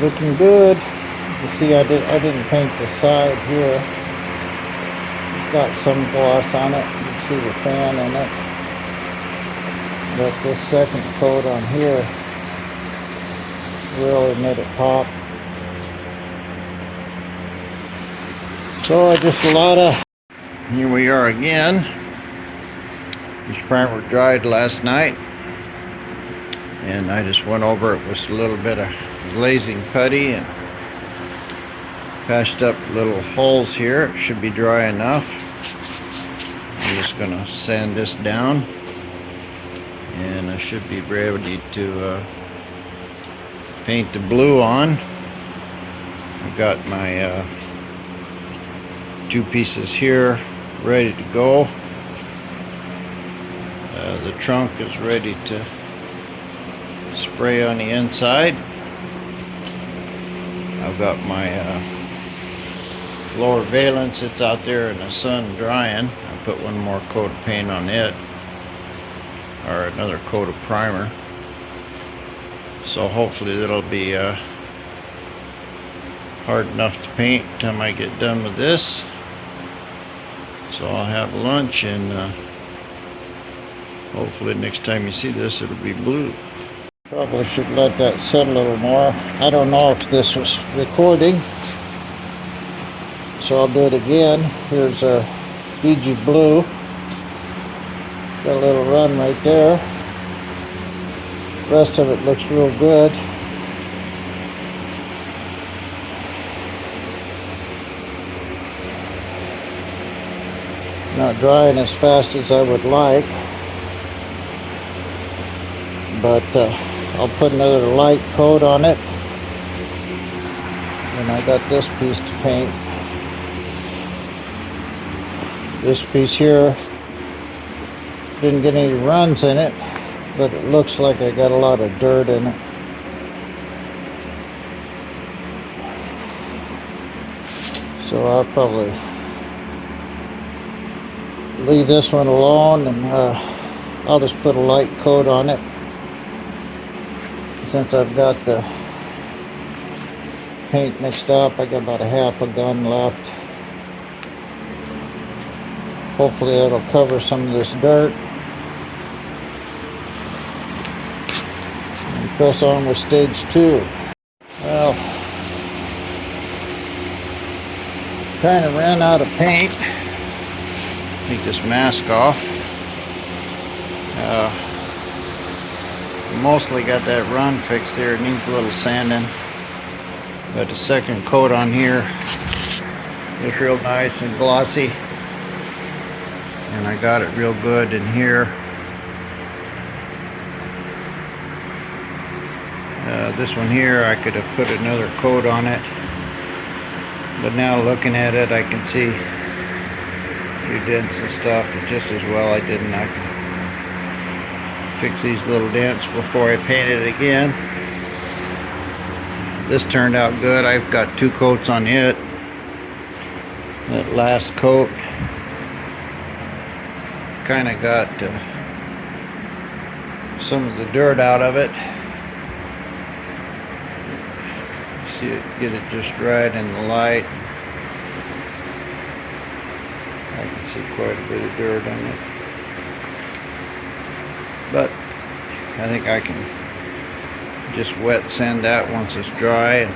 Looking good. You see, I didn't paint the side here. It's got some gloss on it. You can see the fan in it. But this second coat on here really made it pop. So just a lot of... Here we are again. This primer dried last night, and I just went over it with a little bit of glazing putty and patched up little holes here. It should be dry enough. I'm just going to sand this down, and I should be ready to paint the blue on. I've got my two pieces here ready to go. The trunk is ready to spray on the inside. I've got my lower valance. It's out there in the sun drying. I put one more coat of paint on it, or another coat of primer. So hopefully that'll be hard enough to paint by the time I get done with this. So I'll have lunch, and hopefully next time you see this it'll be blue. Probably should let that sit a little more. I don't know if this was recording, so I'll do it again. Here's a Tahiti Blue. Got a little run right there. The rest of it looks real good. Not drying as fast as I would like, but I'll put another light coat on it. And I got this piece to paint. This piece here didn't get any runs in it, but it looks like I got a lot of dirt in it. So I'll probably leave this one alone, and I'll just put a light coat on it. Since I've got the paint mixed up, I got about a half a gun left. Hopefully that'll cover some of this dirt. And press on with stage 2. Well, kind of ran out of paint. Take this mask off. Mostly got that run fixed there. It needs a little sanding. Got the second coat on here. It's real nice and glossy. And I got it real good in here. This one here, I could have put another coat on it. But now looking at it, I can see a few dents and stuff. And just as well I didn't. I can fix these little dents before I paint it again. This turned out good. I've got 2 coats on it. That last coat kind of got some of the dirt out of it. See it, get it just right in the light. I can see quite a bit of dirt on it. But I think I can just wet sand that once it's dry and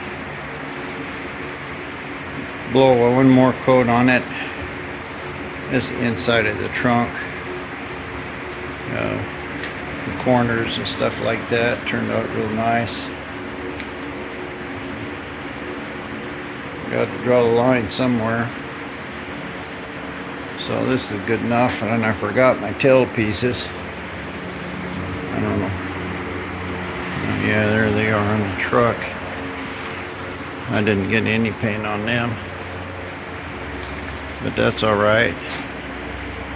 blow one more coat on it. This inside of the trunk, the corners and stuff like that turned out real nice. Got to draw the line somewhere. So this is good enough, and I forgot my tail pieces. I don't know. Yeah, there they are on the truck. I didn't get any paint on them, but that's alright.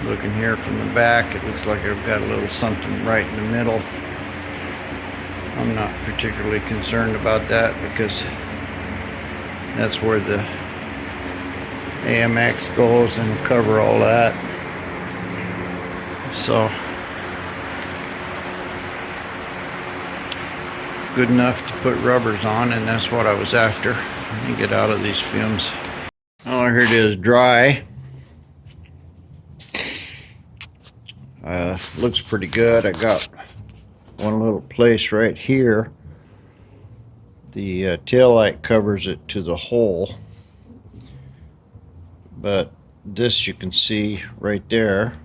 Looking here from the back, it looks like I've got a little something right in the middle. I'm not particularly concerned about that because that's where the AMX goes and cover all that. So good enough to put rubbers on, and that's what I was after. Let me get out of these fumes. Oh, here it is, dry. Looks pretty good. I got one little place right here. The tail light covers it to the hole, but this you can see right there.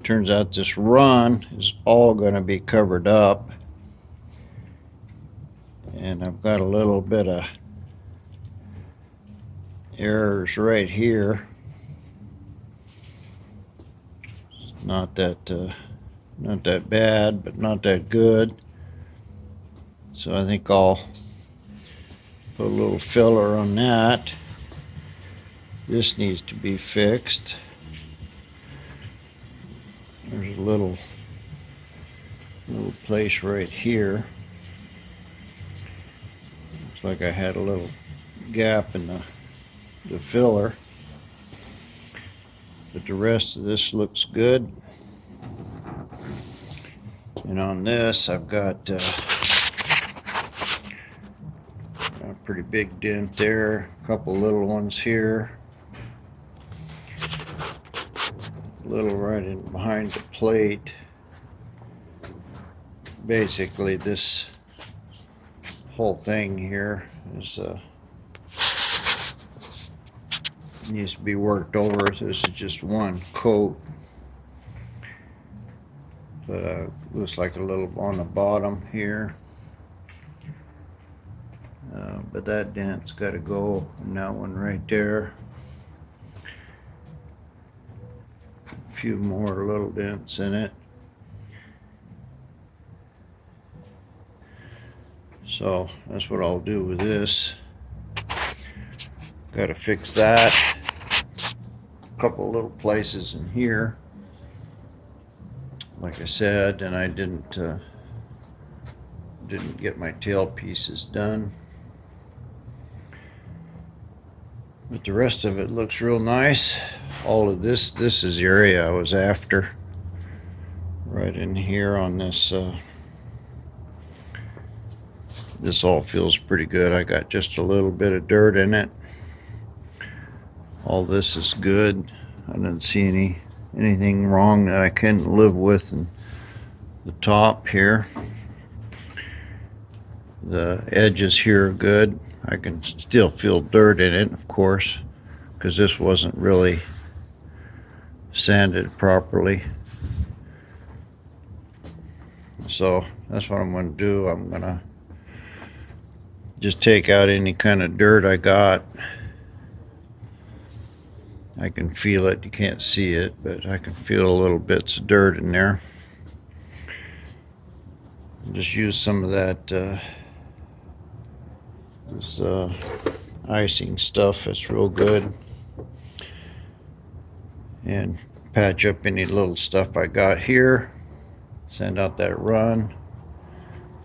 Turns out this run is all going to be covered up, and I've got a little bit of errors right here. Not that bad, but not that good. So I think I'll put a little filler on that. This needs to be fixed. There's a little place right here. Looks like I had a little gap in the filler. But the rest of this looks good. And on this, I've got a pretty big dent there, a couple little ones here, a little right in behind the plate. Basically, this whole thing here is needs to be worked over. This is just one coat, but looks like a little on the bottom here. But that dent's got to go, and that one right there. A few more little dents in it. So that's what I'll do with this. Got to fix that. A couple little places in here, like I said, and I didn't get my tail pieces done. But the rest of it looks real nice. All of this is the area I was after. Right in here on this. This all feels pretty good. I got just a little bit of dirt in it. All this is good. I didn't see anything wrong that I couldn't live with in the top here. The edges here are good. I can still feel dirt in it, of course, because this wasn't really sanded properly. So that's what I'm going to do. I'm going to just take out any kind of dirt I got. I can feel it. You can't see it, but I can feel little bits of dirt in there. Just use some of that this icing stuff. It's real good, and patch up any little stuff I got here. Send out that run.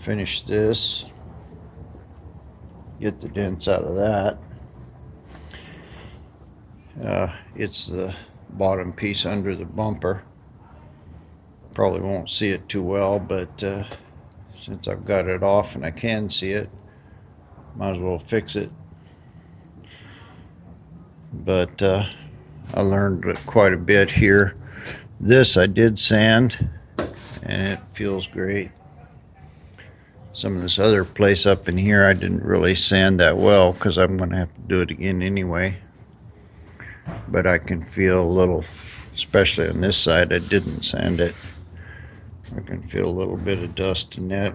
Finish this. Get the dents out of that. It's the bottom piece under the bumper. Probably won't see it too well, but since I've got it off and I can see it, might as well fix it. But I learned quite a bit here. This I did sand, and it feels great. Some of this other place up in here I didn't really sand that well, because I'm going to have to do it again anyway. But I can feel a little, especially on this side, I didn't sand it. I can feel a little bit of dust in that.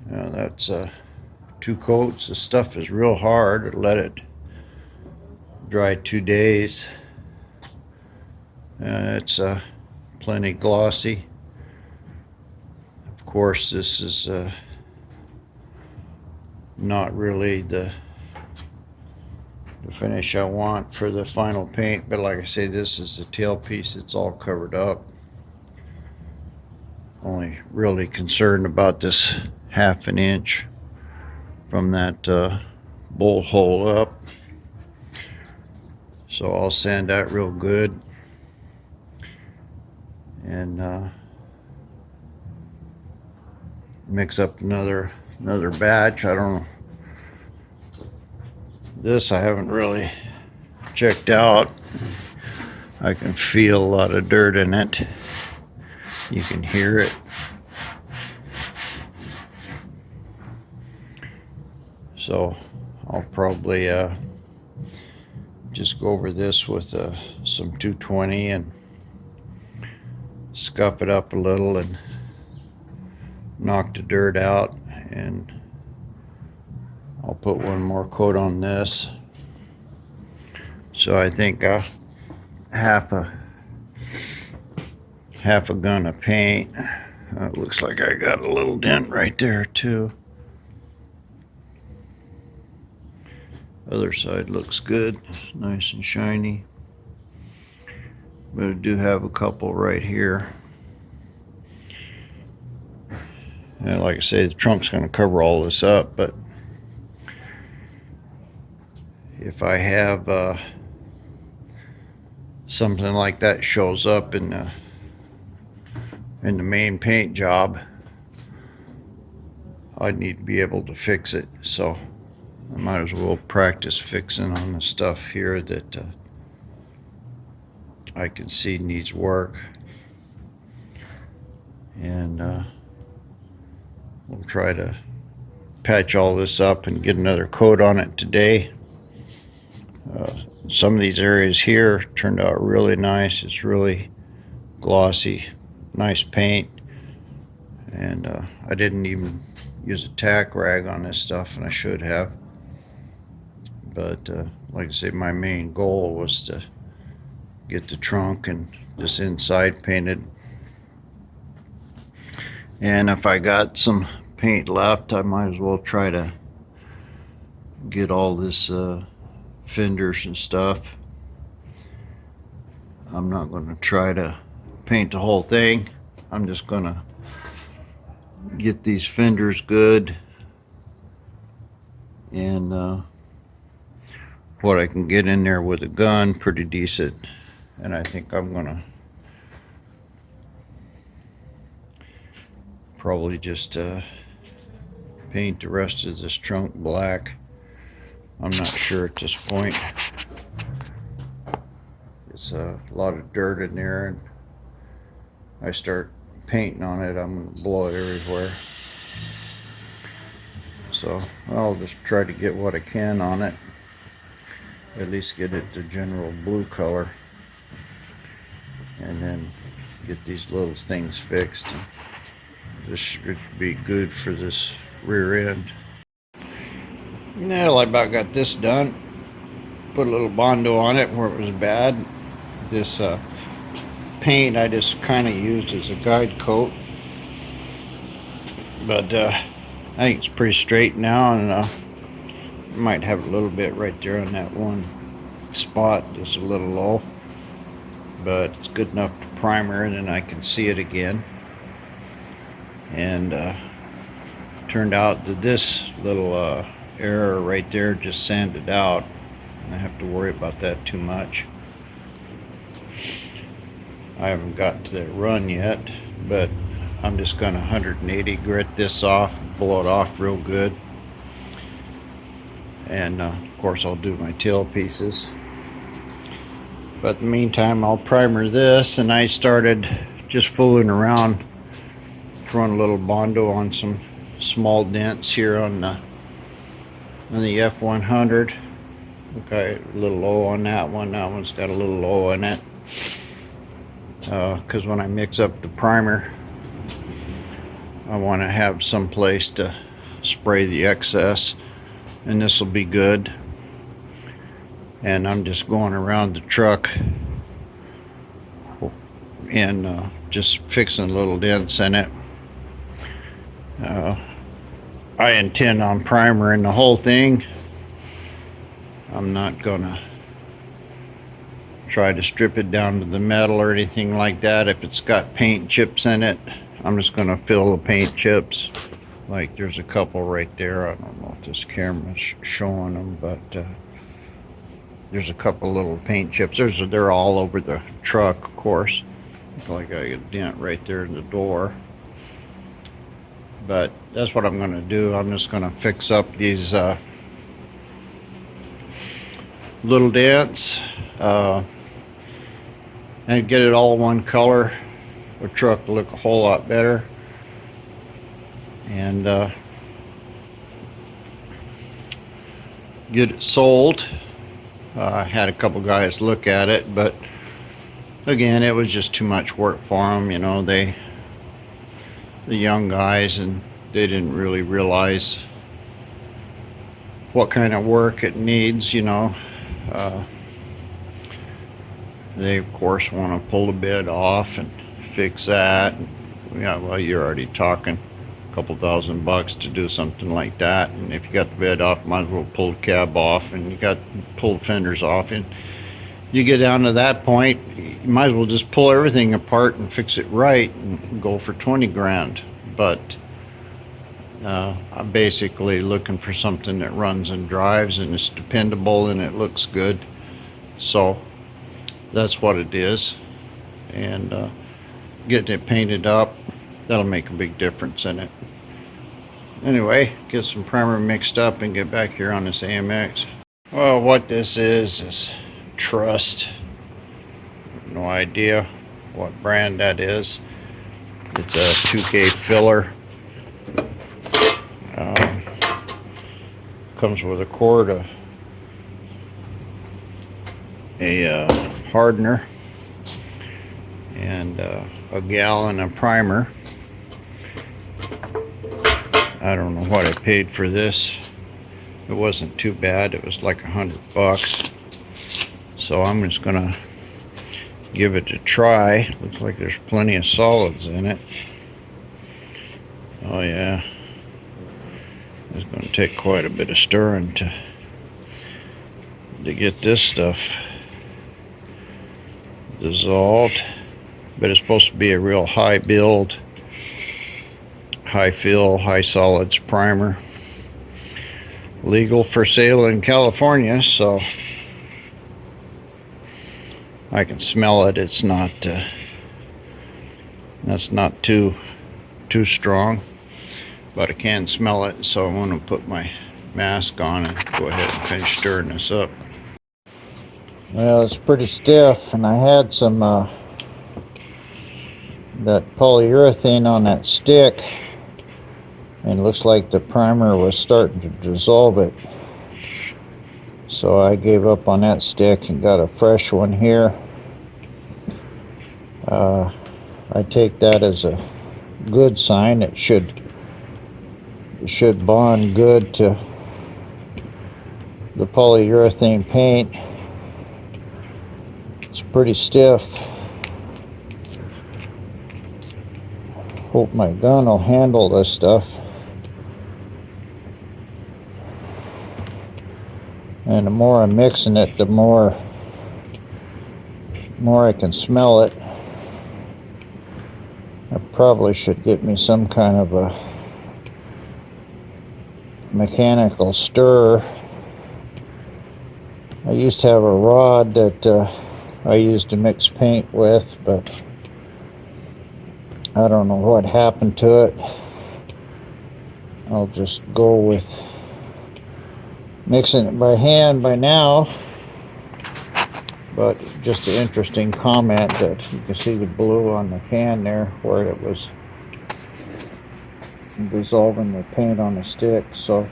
Now that's 2 coats. The stuff is real hard. Let it dry 2 days. It's plenty glossy. Of course, this is not really the finish I want for the final paint, but like I say, this is the tail piece. It's all covered up. Only really concerned about this 1/2 inch from that bolt hole up. So I'll sand that real good, and mix up another batch. I don't know. This I haven't really checked out. I can feel a lot of dirt in it. You can hear it. So I'll probably just go over this with some 220 and scuff it up a little and knock the dirt out, and I'll put one more coat on this. So I think half a gun of paint. It looks like I got a little dent right there too. Other side looks good, nice and shiny. But I do have a couple right here. And like I say, the trunk's going to cover all this up, but if I have something like that shows up in the main paint job, I need to be able to fix it. So I might as well practice fixing on the stuff here that I can see needs work. And we'll try to patch all this up and get another coat on it today. Some of these areas here turned out really nice. It's really glossy, nice paint. And I didn't even use a tack rag on this stuff, and I should have. But like I say, my main goal was to get the trunk and this inside painted. And if I got some paint left, I might as well try to get all this fenders and stuff. I'm not going to try to paint the whole thing. I'm just going to get these fenders good, and what I can get in there with a gun pretty decent. And I think I'm going to probably just paint the rest of this trunk black. I'm not sure at this point. It's a lot of dirt in there, and I start painting on it, I'm going to blow it everywhere. So I'll just try to get what I can on it, at least get it the general blue color, and then get these little things fixed. This should be good for this rear end. Well, I about got this done. Put a little Bondo on it where it was bad. This paint I just kind of used as a guide coat, but I think it's pretty straight now, and might have a little bit right there on that one spot that's a little low, but it's good enough to primer, and then I can see it again. And turned out that this little error right there just sanded out. I don't have to worry about that too much. I haven't got to that run yet, but I'm just going to 180 grit this off, blow it off real good. And of course I'll do my tail pieces. But in the meantime, I'll primer this, and I started just fooling around, throwing a little Bondo on some small dents here on the F100. Okay, a little low on that one. That one's got a little low in it. Because when I mix up the primer, I want to have some place to spray the excess, and this will be good. And I'm just going around the truck and just fixing little dents in it. I intend on primering the whole thing. I'm not gonna try to strip it down to the metal or anything like that. If it's got paint chips in it, I'm just gonna fill the paint chips. Like there's a couple right there. I don't know if this camera's showing them, but there's a couple little paint chips. They're all over the truck, of course. It's like I got a dent right there in the door. but that's what I'm going to do. I'm just going to fix up these little dents and get it all one color. The truck will look a whole lot better, and get it sold. I had a couple guys look at it, but again, it was just too much work for them. You know, the young guys, and they didn't really realize what kind of work it needs. You know, they of course want to pull the bed off and fix that. Yeah, well, you're already talking a couple $1,000 to do something like that, and if you got the bed off, might as well pull the cab off, and you got to pull the fenders off, and you get down to that point, you might as well just pull everything apart and fix it right and go for 20 grand. But I'm basically looking for something that runs and drives and is dependable and it looks good. So that's what it is. And getting it painted up, that'll make a big difference in it. Anyway, get some primer mixed up and get back here on this AMX. Well, what this is Trust. No idea what brand that is. It's a 2K filler. Comes with a quart of a hardener and a gallon of primer. I don't know what I paid for this. It wasn't too bad. It was like $100. So I'm just gonna give it a try. Looks like there's plenty of solids in it. Oh yeah, it's gonna take quite a bit of stirring to get this stuff dissolved. But it's supposed to be a real high build, high fill, high solids primer. Legal for sale in California, so I can smell it. It's not that's not too strong, but I can smell it, so I want to put my mask on and go ahead and finish stirring this up. Well, it's pretty stiff, and I had some that polyurethane on that stick, and it looks like the primer was starting to dissolve it. So I gave up on that stick and got a fresh one here. I take that as a good sign. It should bond good to the polyurethane paint. It's pretty stiff. Hope my gun will handle this stuff. And the more I'm mixing it, the more I can smell it. I probably should get me some kind of a mechanical stirrer. I used to have a rod that I used to mix paint with, but I don't know what happened to it. I'll just go with mixing it by hand by now. But just an interesting comment that you can see the blue on the can there where it was dissolving the paint on the stick. So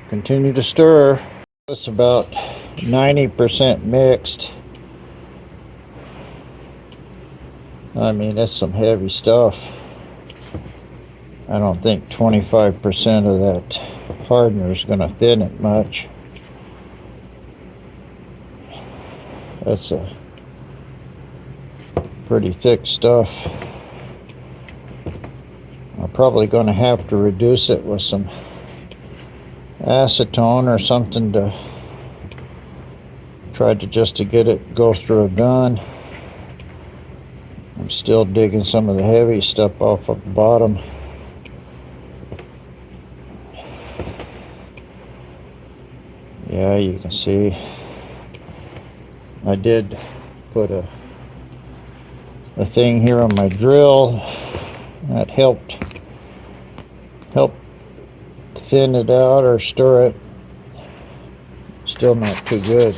continue to stir. It's about 90% mixed. I mean, that's some heavy stuff. I don't think 25% of that hardener is going to thin it much. That's a pretty thick stuff. I'm probably going to have to reduce it with some acetone or something to try to get it go through a gun. I'm still digging some of the heavy stuff off of the bottom. Yeah, you can see I did put a thing here on my drill That helped thin it out or stir it. Still not too good.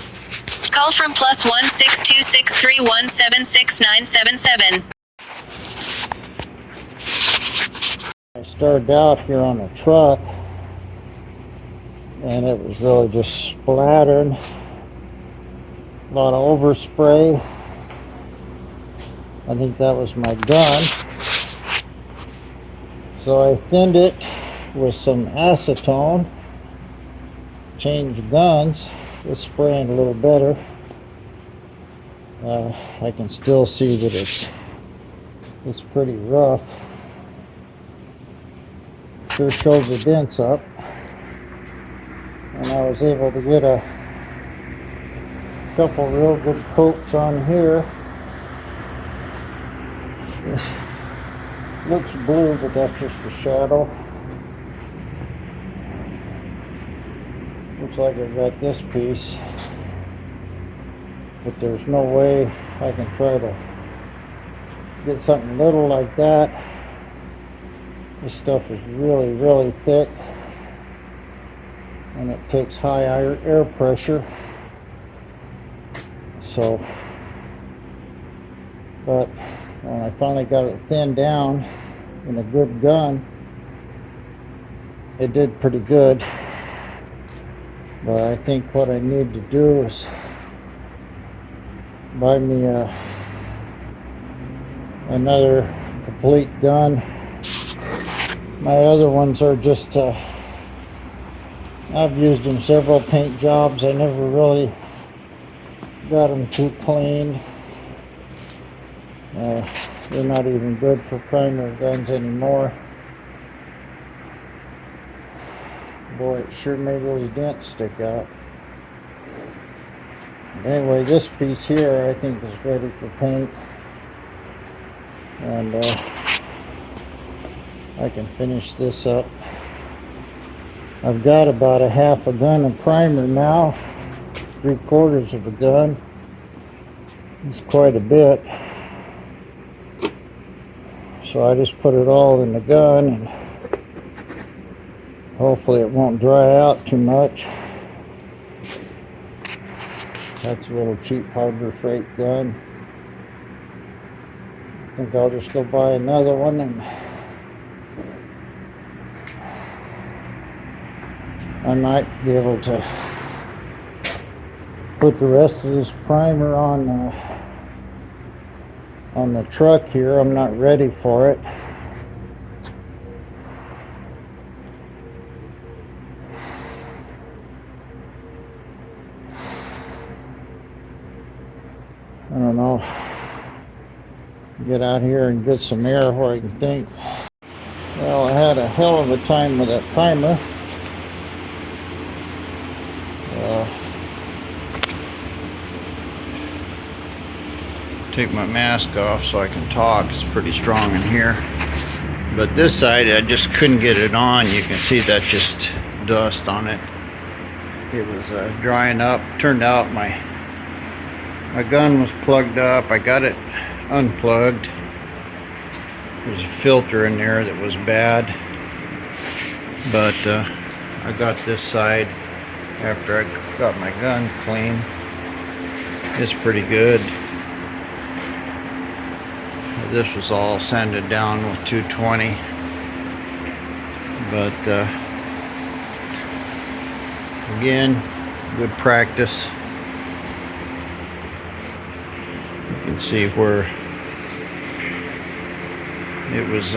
Call from +1 62631 76977. I started out here on the truck and it was really just splattering. A lot of overspray. I think that was my gun. So I thinned it with some acetone. Changed guns. It's spraying a little better. I can still see that it's pretty rough. Sure shows the dents up. And I was able to get a couple real good coats on here. This looks blue, but that's just a shadow. Looks like I've got this piece, but there's no way I can try to get something little like that. This stuff is really, really thick, and it takes high air pressure. So, but when I finally got it thinned down in a good gun, it did pretty good. But I think what I need to do is buy me another complete gun. My other ones are just, I've used them several paint jobs. I never really got them too clean. They're not even good for primer guns anymore. Boy, it sure made those dents stick out. Anyway, this piece here I think is ready for paint. And I can finish this up. I've got about a half a gun of primer now. 3/4 of a gun. It's quite a bit. So I just put it all in the gun and hopefully it won't dry out too much. That's a little cheap Harbor Freight gun. I think I'll just go buy another one, and I might be able to put the rest of this primer on the truck here. I'm not ready for it. I don't know. Get out here and get some air where I can think. Well, I had a hell of a time with that primer. Take my mask off so I can talk. It's pretty strong in here. But this side, I just couldn't get it on. You can see that just dust on it. It was drying up. Turned out my gun was plugged up. I got it unplugged. There's a filter in there that was bad. But I got this side after I got my gun clean. It's pretty good. This was all sanded down with 220, but again, good practice. You can see where it was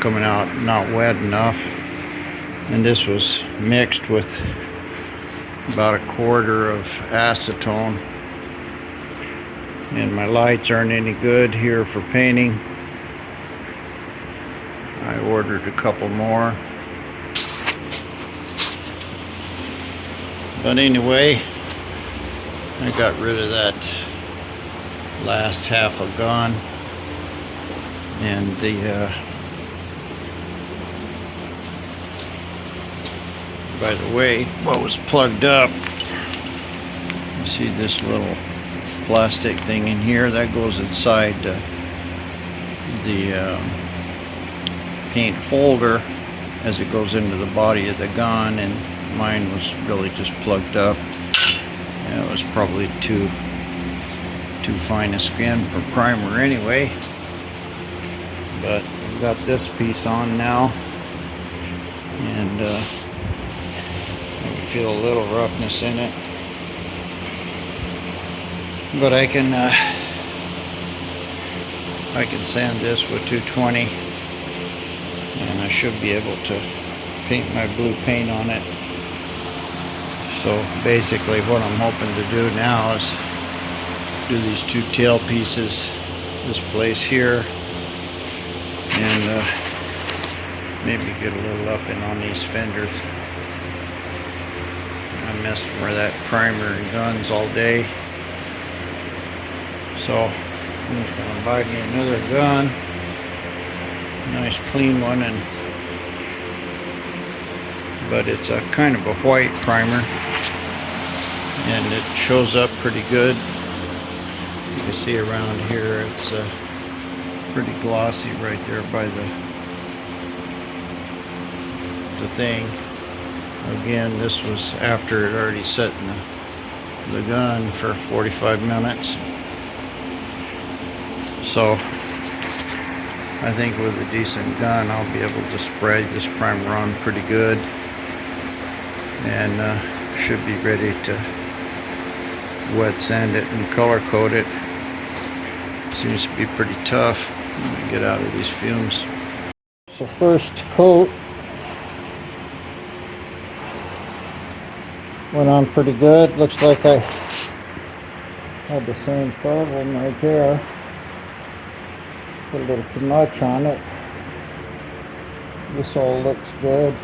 coming out not wet enough, and this was mixed with about 1/4 of acetone. And my lights aren't any good here for painting. I ordered a couple more. But anyway, I got rid of that last half a gun. And by the way, what was plugged up, you see this little plastic thing in here that goes inside the paint holder as it goes into the body of the gun, and mine was really just plugged up. And it was probably too fine a skin for primer anyway. But I've got this piece on now, and I can feel a little roughness in it, but I can sand this with 220, and I should be able to paint my blue paint on it. So basically what I'm hoping to do now is do these two tail pieces, this place here, and maybe get a little up in on these fenders. I messed with that primer and guns all day, so I'm just going to buy me another gun, nice clean one, but it's a kind of a white primer, and it shows up pretty good. You can see around here it's pretty glossy right there by the thing. Again, this was after it already set in the gun for 45 minutes. So I think with a decent gun I'll be able to spray this primer on pretty good, and should be ready to wet sand it and color coat it. Seems to be pretty tough. Let me get out of these fumes. So first coat went on pretty good. Looks like I had the same problem right there. Put a little too much on it. This all looks good.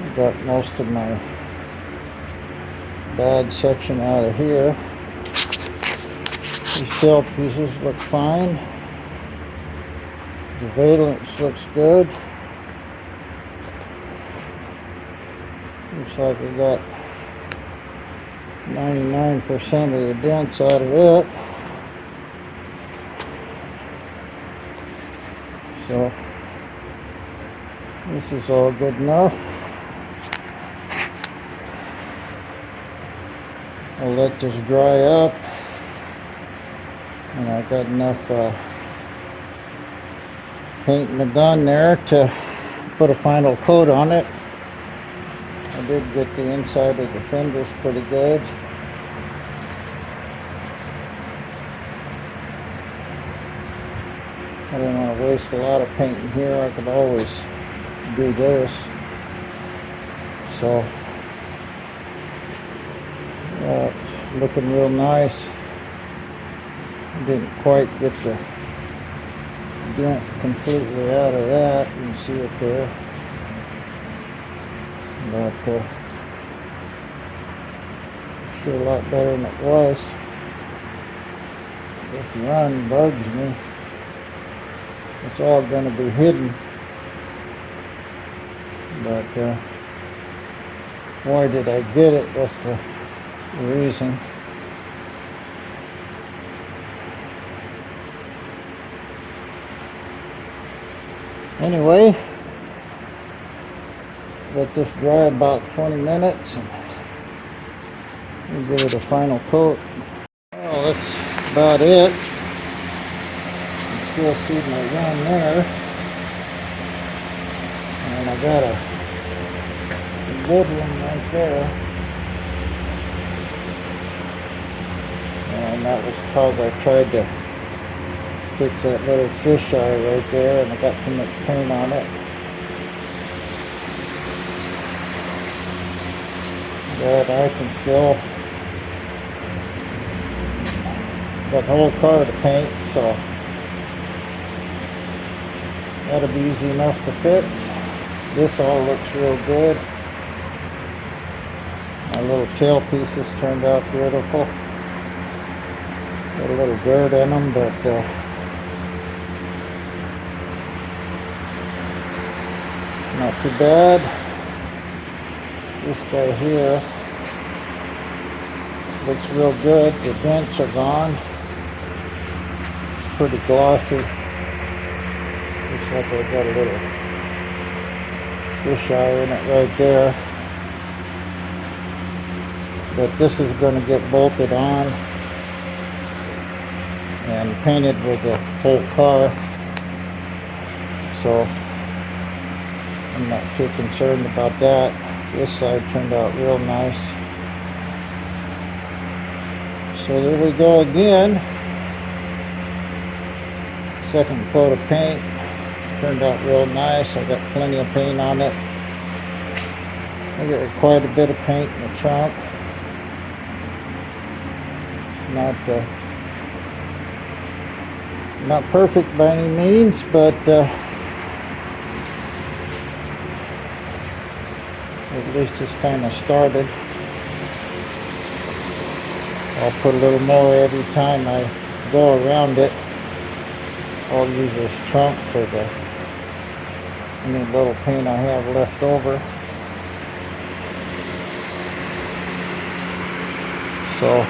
I got most of my bad section out of here. These tail pieces look fine. The valence looks good. Looks like I got 99% of the dents out of it. So this is all good enough. I'll let this dry up, and I got enough paint in the gun there to put a final coat on it. I did get the inside of the fenders pretty good. I don't want to waste a lot of paint in here. I could always do this. So it's looking real nice. Didn't quite get the dent completely out of that. You can see it there. But sure a lot better than it was. This run bugs me. It's all going to be hidden. But why did I get it? That's the reason. Anyway, let this dry about 20 minutes and we'll give it a final coat. Well, that's about it. You can still see my gun there. And I got a good one right there. And that was because I tried to fix that little fisheye right there, and I got too much paint on it. But I can still got the whole car to paint, so that'll be easy enough to fix. This all looks real good. My little tail pieces turned out beautiful. Got a little dirt in them, but not too bad. This guy here looks real good. The dents are gone. pretty glossy. Looks like I got a little fish eye in it right there. But this is going to get bolted on and painted with the whole car. So I'm not too concerned about that. This side turned out real nice. So there we go again. Second coat of paint. Turned out real nice. I got plenty of paint on it. I got quite a bit of paint in the trunk. Not perfect by any means, but at least it's kind of started. I'll put a little more every time I go around it. I'll use this trunk for any little paint I have left over. So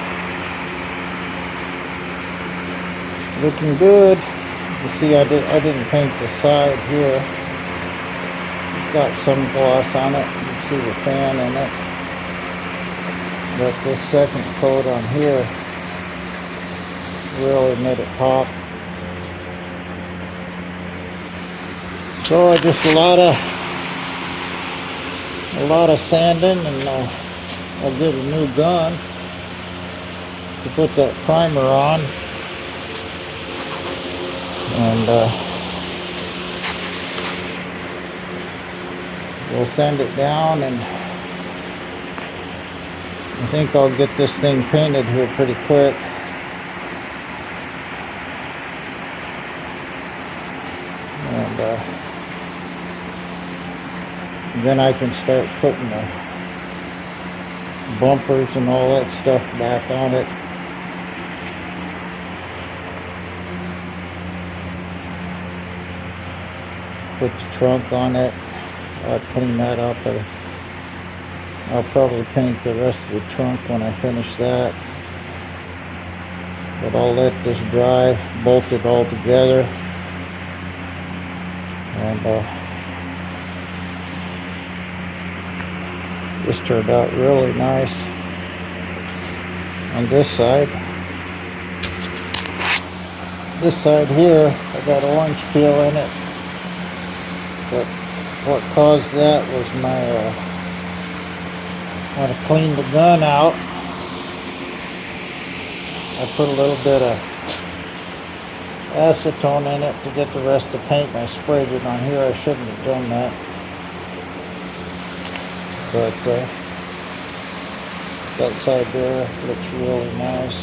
looking good. You see, I didn't paint the side here. It's got some gloss on it. You can see the fan in it. But this second coat on here really made it pop. So just a lot of sanding, and I'll get a new gun to put that primer on. And we'll sand it down, and I think I'll get this thing painted here pretty quick. And then I can start putting the bumpers and all that stuff back on it. Put the trunk on it. I'll clean that up. I'll probably paint the rest of the trunk when I finish that. But I'll let this dry, bolt it all together. And this turned out really nice on this side. This side here, I got orange peel in it. But what caused that was when I cleaned the gun out, I put a little bit of acetone in it to get the rest of the paint, and I sprayed it on here. I shouldn't have done that. But that side there looks really nice.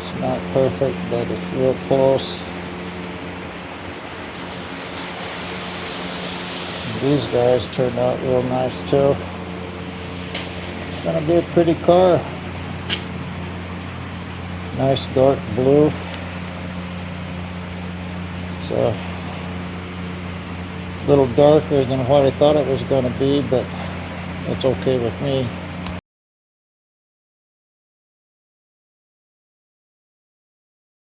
It's not perfect, but it's real close. These guys turned out real nice too. It's gonna be a pretty car. Nice dark blue. It's a little darker than what I thought it was gonna be, but it's okay with me.